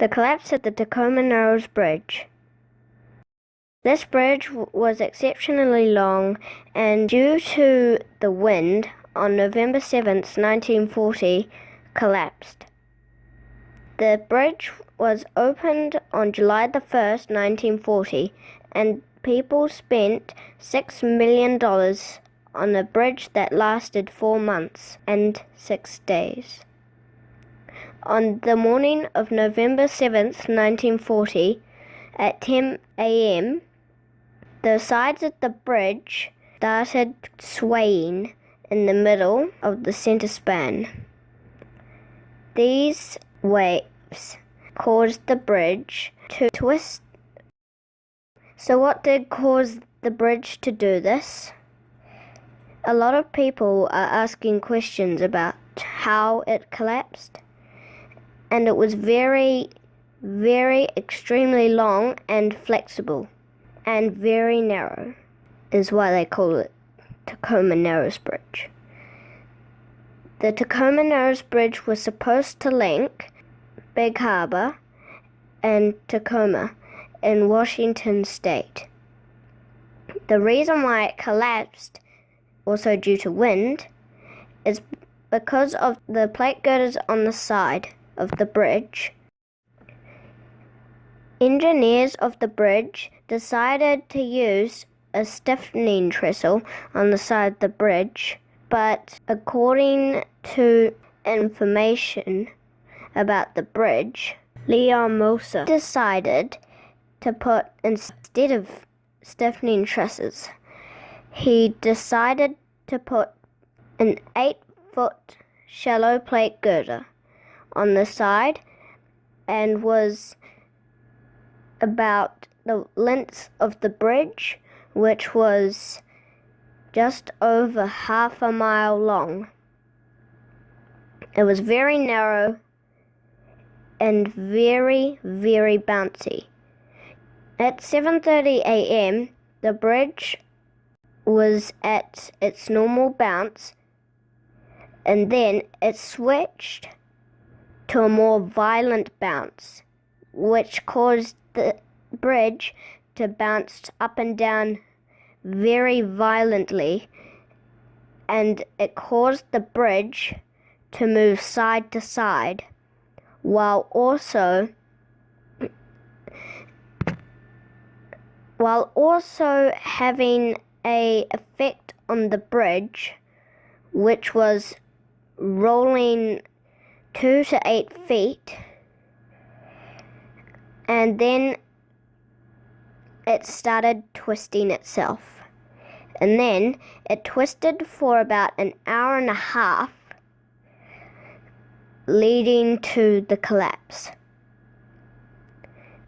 The collapse of the Tacoma Narrows Bridge. This bridge was exceptionally long and, due to the wind, on November 7, 1940, collapsed. The bridge was opened on July 1, 1940, and people spent $6 million on a bridge that lasted 4 months and 6 days. On the morning of November 7, 1940, at 10 a.m., the sides of the bridge started swaying in the middle of the center span. These waves caused the bridge to twist. So what did cause the bridge to do this? A lot of people are asking questions about how it collapsed. And it was very, very extremely long and flexible, and very narrow, is why they call it Tacoma Narrows Bridge. The Tacoma Narrows Bridge was supposed to link Big Harbor and Tacoma in Washington State. The reason why it collapsed, also due to wind, is because of the plate girders on the side of the bridge. Engineers of the bridge decided to use a stiffening trestle on the side of the bridge, but according to information about the bridge, Leon Moser decided to put, instead of stiffening trusses, he decided to put an 8-foot shallow plate girder on the side, and was about the length of the bridge, which was just over half a mile long. It was very narrow and very, very bouncy. At 7:30 a.m., the bridge was at its normal bounce, and then it switched to a more violent bounce, which caused the bridge to bounce up and down very violently, and it caused the bridge to move side to side, while also having an effect on the bridge, which was rolling 2 to 8 feet, and then it started twisting itself. And then it twisted for about an hour and a half, leading to the collapse.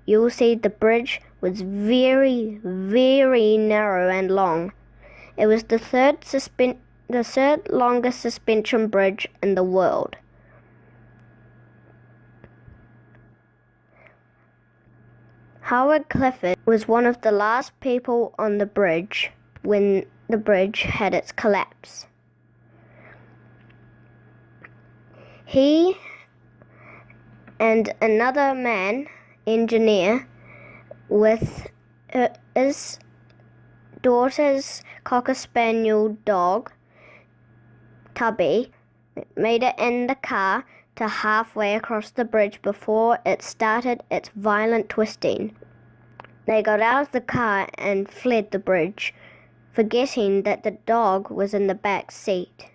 You'll see the bridge was very, very narrow and long. It was the third longest suspension bridge in the world. Howard Clifford was one of the last people on the bridge when the bridge had its collapse. He and another man, engineer, with his daughter's Cocker Spaniel dog, Tubby, made it in the car to halfway across the bridge before it started its violent twisting. They got out of the car and fled the bridge, forgetting that the dog was in the back seat.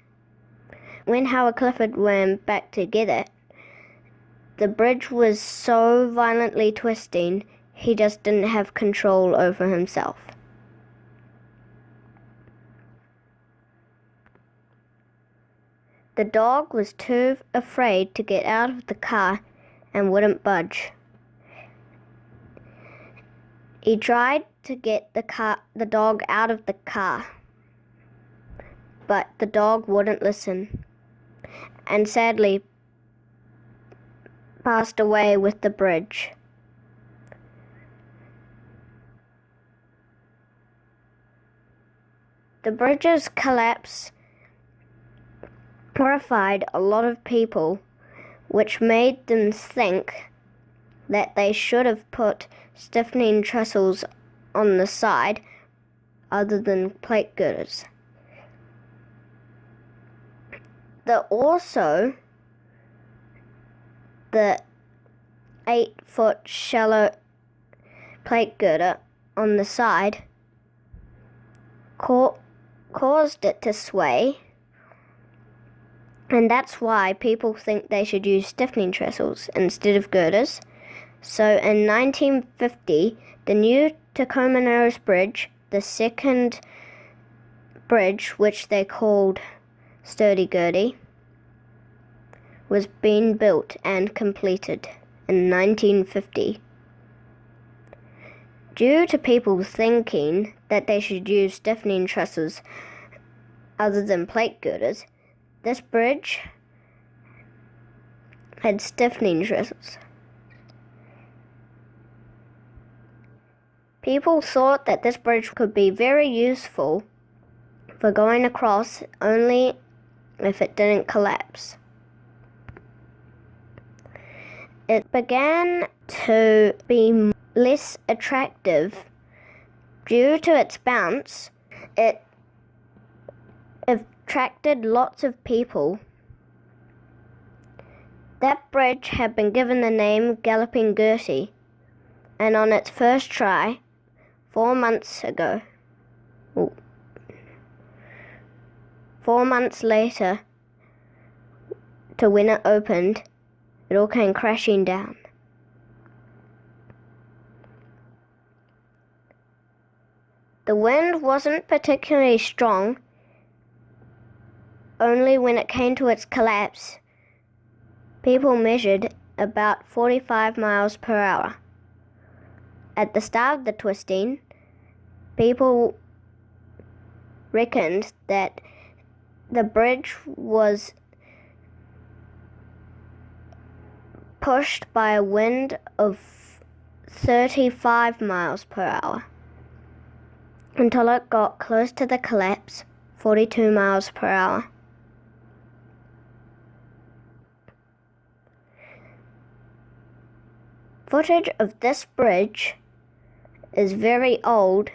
When Howard Clifford went back to get it, the bridge was so violently twisting, he just didn't have control over himself. The dog was too afraid to get out of the car and wouldn't budge. He tried to get the dog out of the car, but the dog wouldn't listen, and sadly passed away with the bridge. The bridge's collapse horrified a lot of people, which made them think, that they should have put stiffening trestles on the side other than plate girders. Also, the 8-foot shallow plate girder on the side caused it to sway, and that's why people think they should use stiffening trestles instead of girders. So in 1950, the new Tacoma Narrows Bridge, the second bridge, which they called Sturdy Gertie, was being built and completed in 1950. Due to people thinking that they should use stiffening trestles other than plate girders, this bridge had stiffening trestles. People thought that this bridge could be very useful for going across only if it didn't collapse. It began to be less attractive due to its bounce. It attracted lots of people. That bridge had been given the name Gallopin Gertie, and on its first try, 4 months later, to when it opened, it all came crashing down. The wind wasn't particularly strong. Only when it came to its collapse, people measured about 45 miles per hour. At the start of the twisting, people reckoned that the bridge was pushed by a wind of 35 miles per hour until it got close to the collapse, 42 miles per hour. Footage of this bridge is very old,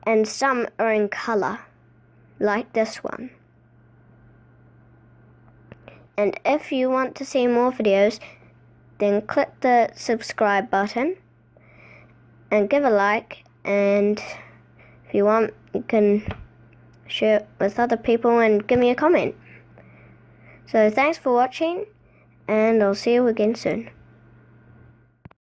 and some are in color, like this one. And if you want to see more videos, then click the subscribe button and give a like, and if you want, you can share it with other people and give me a comment. So thanks for watching, and I'll see you again soon.